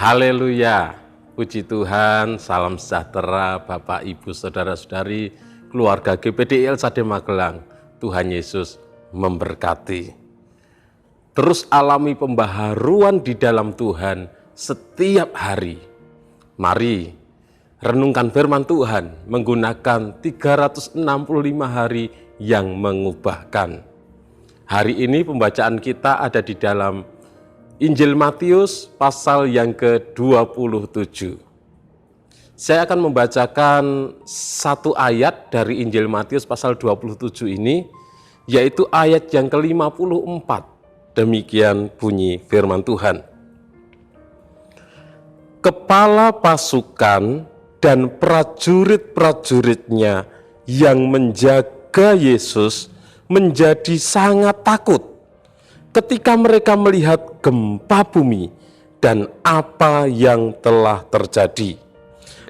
Haleluya, puji Tuhan, salam sejahtera Bapak, Ibu, Saudara-saudari, keluarga GPD ILSAD Magelang. Tuhan Yesus memberkati. Terus alami pembaharuan di dalam Tuhan setiap hari. Mari renungkan firman Tuhan menggunakan 365 hari yang mengubahkan. Hari ini pembacaan kita ada di dalam Injil Matius pasal yang ke-27. Saya akan membacakan satu ayat dari Injil Matius pasal 27 ini, yaitu ayat yang ke-54. Demikian bunyi firman Tuhan. Kepala pasukan dan prajurit-prajuritnya yang menjaga Yesus menjadi sangat takut ketika mereka melihat gempa bumi dan apa yang telah terjadi.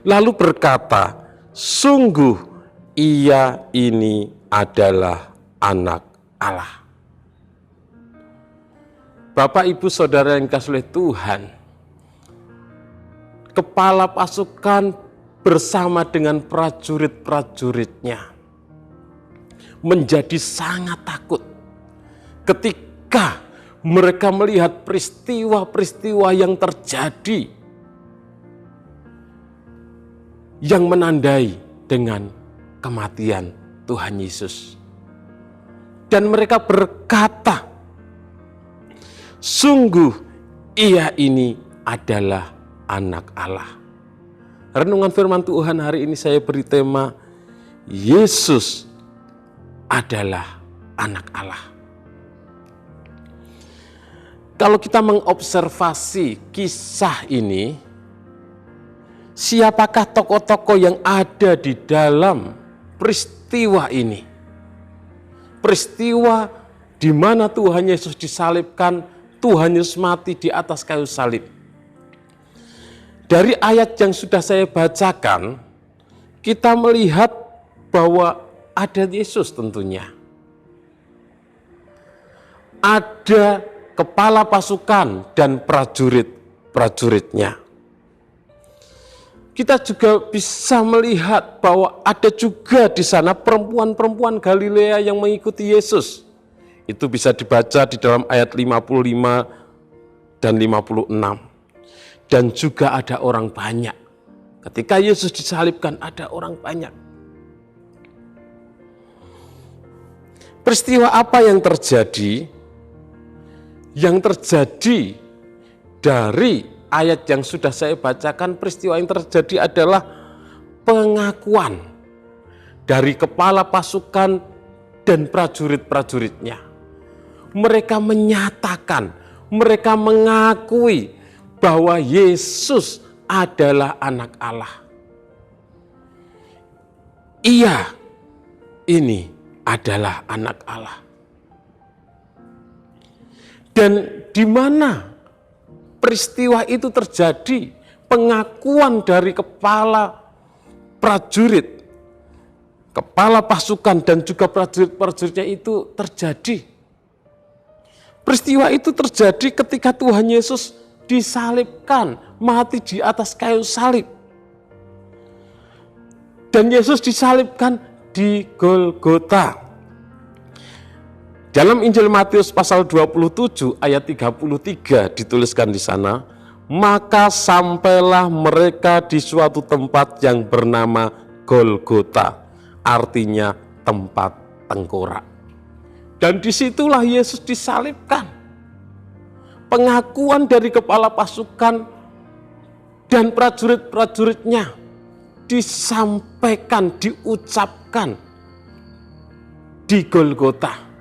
Lalu berkata, sungguh ia ini adalah anak Allah. Bapak, Ibu, Saudara yang dikasihi oleh Tuhan, kepala pasukan bersama dengan prajurit-prajuritnya menjadi sangat takut ketika mereka melihat peristiwa-peristiwa yang terjadi yang menandai dengan kematian Tuhan Yesus. Dan mereka berkata, sungguh ia ini adalah anak Allah. Renungan firman Tuhan hari ini saya beri tema, Yesus adalah anak Allah. Kalau kita mengobservasi kisah ini, siapakah tokoh-tokoh yang ada di dalam peristiwa ini? Peristiwa di mana Tuhan Yesus disalibkan, Tuhan Yesus mati di atas kayu salib. Dari ayat yang sudah saya bacakan, kita melihat bahwa ada Yesus tentunya. Ada kepala pasukan dan prajurit-prajuritnya. Kita juga bisa melihat bahwa ada juga di sana perempuan-perempuan Galilea yang mengikuti Yesus. Itu bisa dibaca di dalam ayat 55 dan 56. Dan juga ada orang banyak. Ketika Yesus disalibkan, ada orang banyak. Peristiwa apa yang terjadi? Yang terjadi dari ayat yang sudah saya bacakan, peristiwa yang terjadi adalah pengakuan dari kepala pasukan dan prajurit-prajuritnya. Mereka menyatakan, mereka mengakui bahwa Yesus adalah anak Allah. Ia ini adalah anak Allah. Dan di mana peristiwa itu terjadi, pengakuan dari kepala prajurit, kepala pasukan dan juga prajurit-prajuritnya itu terjadi. Peristiwa itu terjadi ketika Tuhan Yesus disalibkan, mati di atas kayu salib. Dan Yesus disalibkan di Golgota. Dalam Injil Matius pasal 27 ayat 33 dituliskan di sana, maka sampailah mereka di suatu tempat yang bernama Golgota, artinya tempat tengkorak. Dan disitulah Yesus disalibkan. Pengakuan dari kepala pasukan dan prajurit-prajuritnya disampaikan, diucapkan di Golgota.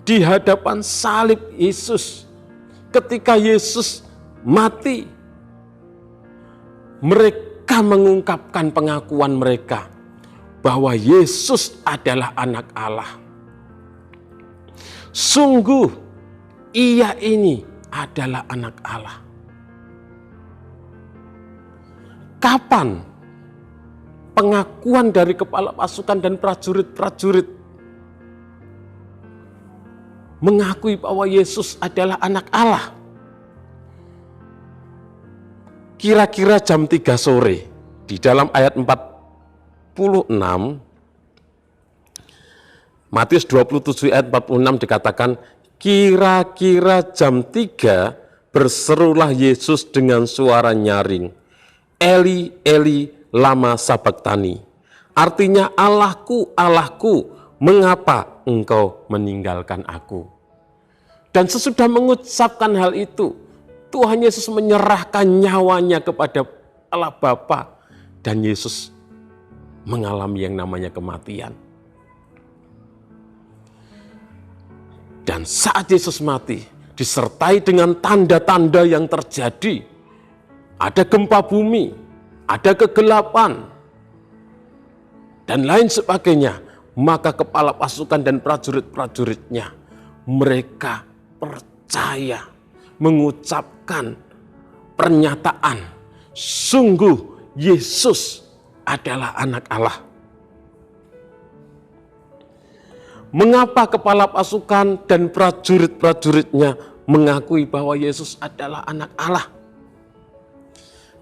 Di hadapan salib Yesus, ketika Yesus mati, mereka mengungkapkan pengakuan mereka bahwa Yesus adalah anak Allah. Sungguh ia ini adalah anak Allah. Kapan pengakuan dari kepala pasukan dan prajurit-prajurit mengakui bahwa Yesus adalah anak Allah? kira-kira jam 3 sore. Di dalam ayat 46, Matius 27 ayat 46 dikatakan, kira-kira jam 3 berserulah Yesus dengan suara nyaring, Eli, Eli, lama sabachthani. Artinya, Allahku, Allahku, mengapa engkau meninggalkan aku? Dan sesudah mengucapkan hal itu, Tuhan Yesus menyerahkan nyawanya kepada Allah Bapa. Dan Yesus mengalami yang namanya kematian. Dan saat Yesus mati, disertai dengan tanda-tanda yang terjadi. Ada gempa bumi, ada kegelapan, dan lain sebagainya. Maka kepala pasukan dan prajurit-prajuritnya, mereka percaya, mengucapkan pernyataan, sungguh Yesus adalah anak Allah. Mengapa kepala pasukan dan prajurit-prajuritnya mengakui bahwa Yesus adalah anak Allah?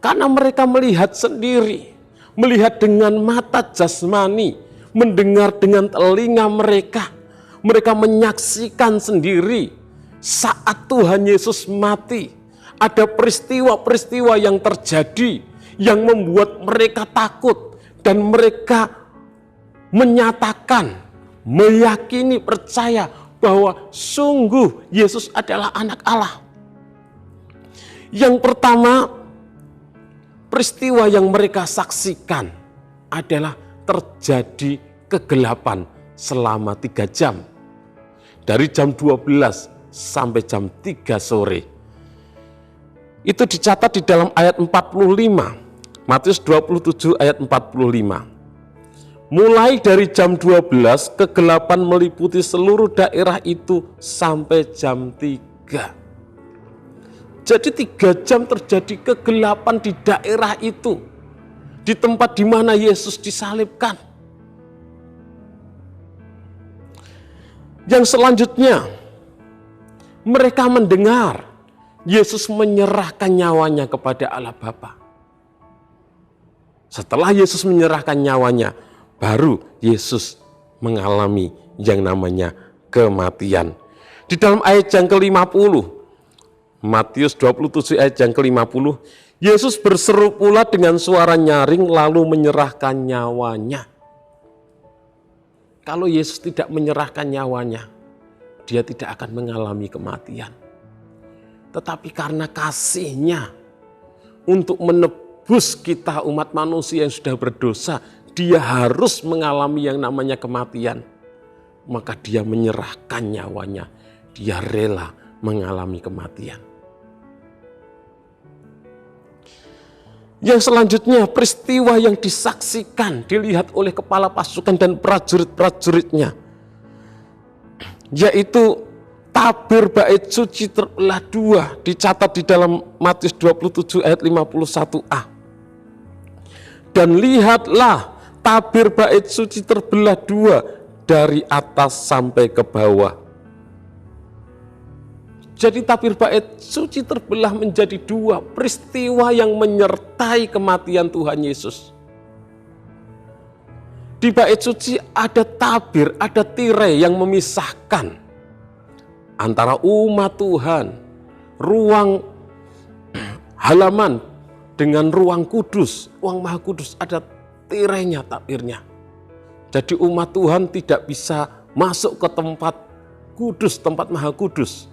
Karena mereka melihat sendiri, melihat dengan mata jasmani, mendengar dengan telinga mereka. Mereka menyaksikan sendiri saat Tuhan Yesus mati. Ada peristiwa-peristiwa yang terjadi yang membuat mereka takut, dan mereka menyatakan, meyakini, percaya bahwa sungguh Yesus adalah anak Allah. Yang pertama, peristiwa yang mereka saksikan adalah terjadi kegelapan selama 3 jam. Dari jam 12 sampai jam 3 sore. Itu dicatat di dalam ayat 45. Matius 27 ayat 45. Mulai dari jam 12, kegelapan meliputi seluruh daerah itu sampai jam 3. Jadi 3 jam terjadi kegelapan di daerah itu. Di tempat di mana Yesus disalibkan. Yang selanjutnya, mereka mendengar Yesus menyerahkan nyawanya kepada Allah Bapa. Setelah Yesus menyerahkan nyawanya, baru Yesus mengalami yang namanya kematian. Di dalam ayat yang ke-50, Matius 27 ayat yang ke-50, Yesus berseru pula dengan suara nyaring lalu menyerahkan nyawanya. Kalau Yesus tidak menyerahkan nyawanya, dia tidak akan mengalami kematian. Tetapi karena kasih-Nya untuk menebus kita umat manusia yang sudah berdosa, dia harus mengalami yang namanya kematian. Maka dia menyerahkan nyawanya, dia rela mengalami kematian. Yang selanjutnya, peristiwa yang disaksikan, dilihat oleh kepala pasukan dan prajurit-prajuritnya, yaitu tabir bait suci terbelah 2, dicatat di dalam Matius 27 ayat 51a. Dan lihatlah, tabir bait suci terbelah 2 dari atas sampai ke bawah. Jadi tabir bait suci terbelah menjadi 2, peristiwa yang menyertai kematian Tuhan Yesus. Di bait suci ada tabir, ada tirai yang memisahkan antara umat Tuhan, ruang halaman dengan ruang kudus, ruang maha kudus, ada tirainya, tabirnya. Jadi umat Tuhan tidak bisa masuk ke tempat kudus, tempat maha kudus.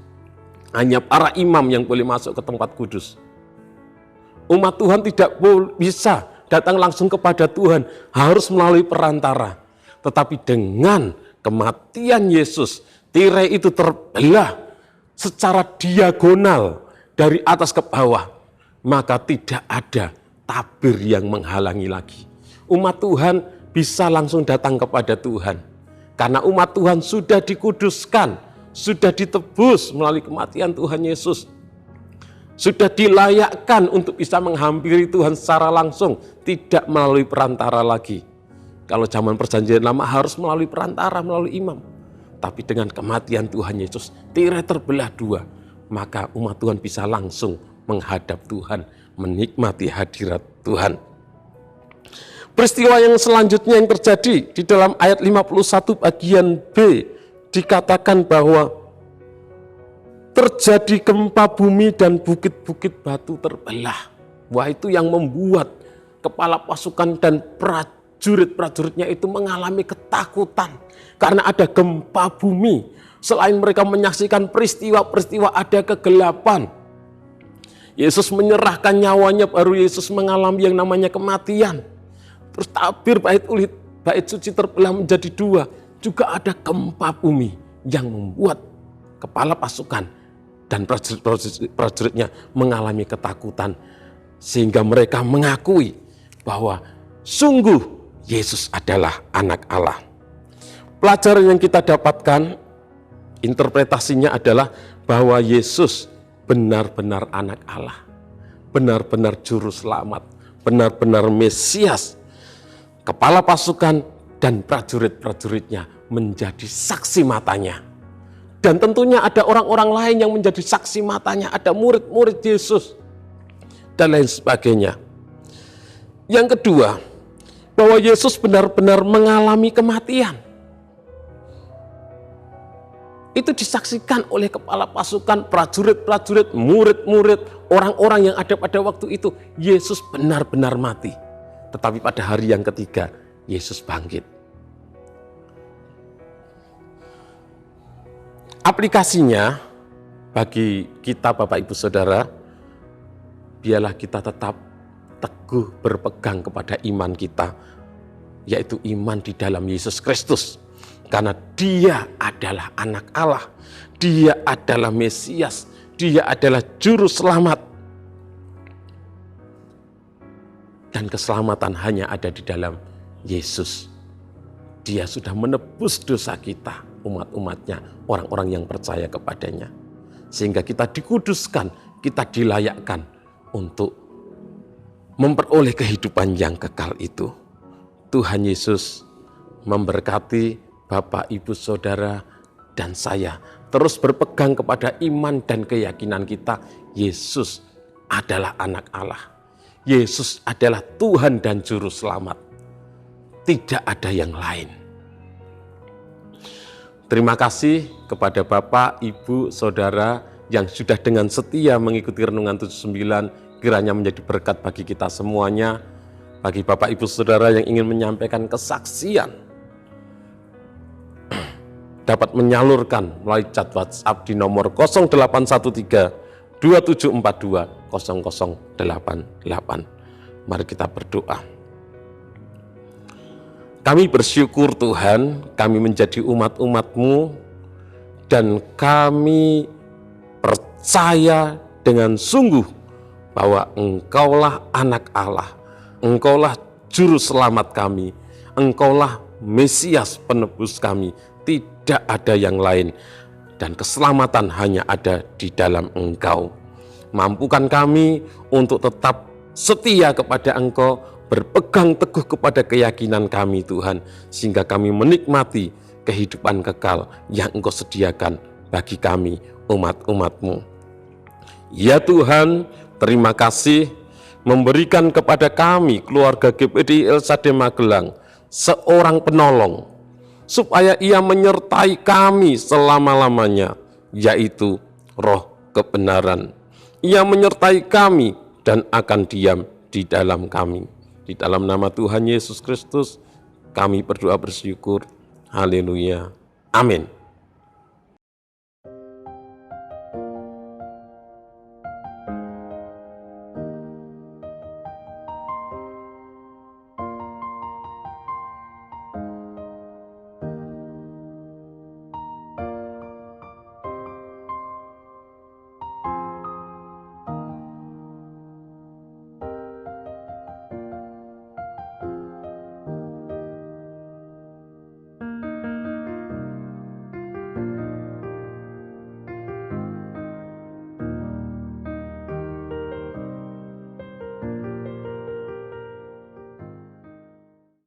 Hanya para imam yang boleh masuk ke tempat kudus. Umat Tuhan tidak bisa datang langsung kepada Tuhan, harus melalui perantara. Tetapi dengan kematian Yesus, tirai itu terbelah secara diagonal dari atas ke bawah. Maka tidak ada tabir yang menghalangi lagi. Umat Tuhan bisa langsung datang kepada Tuhan. Karena umat Tuhan sudah dikuduskan, sudah ditebus melalui kematian Tuhan Yesus. Sudah dilayakkan untuk bisa menghampiri Tuhan secara langsung, tidak melalui perantara lagi. Kalau zaman perjanjian lama harus melalui perantara, melalui imam. Tapi dengan kematian Tuhan Yesus, tirai terbelah 2, maka umat Tuhan bisa langsung menghadap Tuhan, menikmati hadirat Tuhan. Peristiwa yang selanjutnya yang terjadi di dalam ayat 51 bagian B dikatakan bahwa terjadi gempa bumi dan bukit-bukit batu terbelah. Wah, itu yang membuat kepala pasukan dan prajurit-prajuritnya itu mengalami ketakutan karena ada gempa bumi. Selain mereka menyaksikan peristiwa-peristiwa, ada kegelapan. Yesus menyerahkan nyawanya, baru Yesus mengalami yang namanya kematian. Terus tabir bait suci terbelah menjadi dua. Juga ada gempa bumi yang membuat kepala pasukan dan prajurit-prajuritnya mengalami ketakutan. Sehingga mereka mengakui bahwa sungguh Yesus adalah anak Allah. Pelajaran yang kita dapatkan, interpretasinya adalah bahwa Yesus benar-benar anak Allah. Benar-benar juru selamat, benar-benar Mesias. Kepala pasukan dan prajurit-prajuritnya menjadi saksi matanya. Dan tentunya ada orang-orang lain yang menjadi saksi matanya, ada murid-murid Yesus, dan lain sebagainya. Yang kedua, bahwa Yesus benar-benar mengalami kematian. Itu disaksikan oleh kepala pasukan, prajurit-prajurit, murid-murid, orang-orang yang ada pada waktu itu. Yesus benar-benar mati. Tetapi pada hari yang ketiga, Yesus bangkit. Aplikasinya bagi kita Bapak Ibu Saudara, biarlah kita tetap teguh berpegang kepada iman kita, yaitu iman di dalam Yesus Kristus. Karena Dia adalah anak Allah, Dia adalah Mesias, Dia adalah juru selamat. Dan keselamatan hanya ada di dalam Yesus. Dia sudah menebus dosa kita, umat-umatnya, orang-orang yang percaya kepadanya. Sehingga kita dikuduskan, kita dilayakkan untuk memperoleh kehidupan yang kekal itu. Tuhan Yesus memberkati Bapak, Ibu, Saudara, dan saya. Terus berpegang kepada iman dan keyakinan kita, Yesus adalah anak Allah. Yesus adalah Tuhan dan Juru Selamat. Tidak ada yang lain. Terima kasih kepada Bapak, Ibu, Saudara yang sudah dengan setia mengikuti Renungan 79, kiranya menjadi berkat bagi kita semuanya. Bagi Bapak, Ibu, Saudara yang ingin menyampaikan kesaksian, dapat menyalurkan melalui chat WhatsApp di nomor 0813 2742 0088. Mari kita berdoa. Kami bersyukur Tuhan, kami menjadi umat-umat-Mu, dan kami percaya dengan sungguh bahwa Engkaulah anak Allah, Engkaulah juru selamat kami, Engkaulah Mesias penebus kami, tidak ada yang lain. Dan keselamatan hanya ada di dalam Engkau. Mampukan kami untuk tetap setia kepada Engkau, berpegang teguh kepada keyakinan kami Tuhan, sehingga kami menikmati kehidupan kekal yang Engkau sediakan bagi kami umat-umat-Mu. Ya Tuhan, terima kasih memberikan kepada kami keluarga GPDI El Shaddai Magelang seorang penolong, supaya Ia menyertai kami selama-lamanya, yaitu Roh kebenaran. Ia menyertai kami dan akan diam di dalam kami. Di dalam nama Tuhan Yesus Kristus, kami berdoa bersyukur. Haleluya. Amin.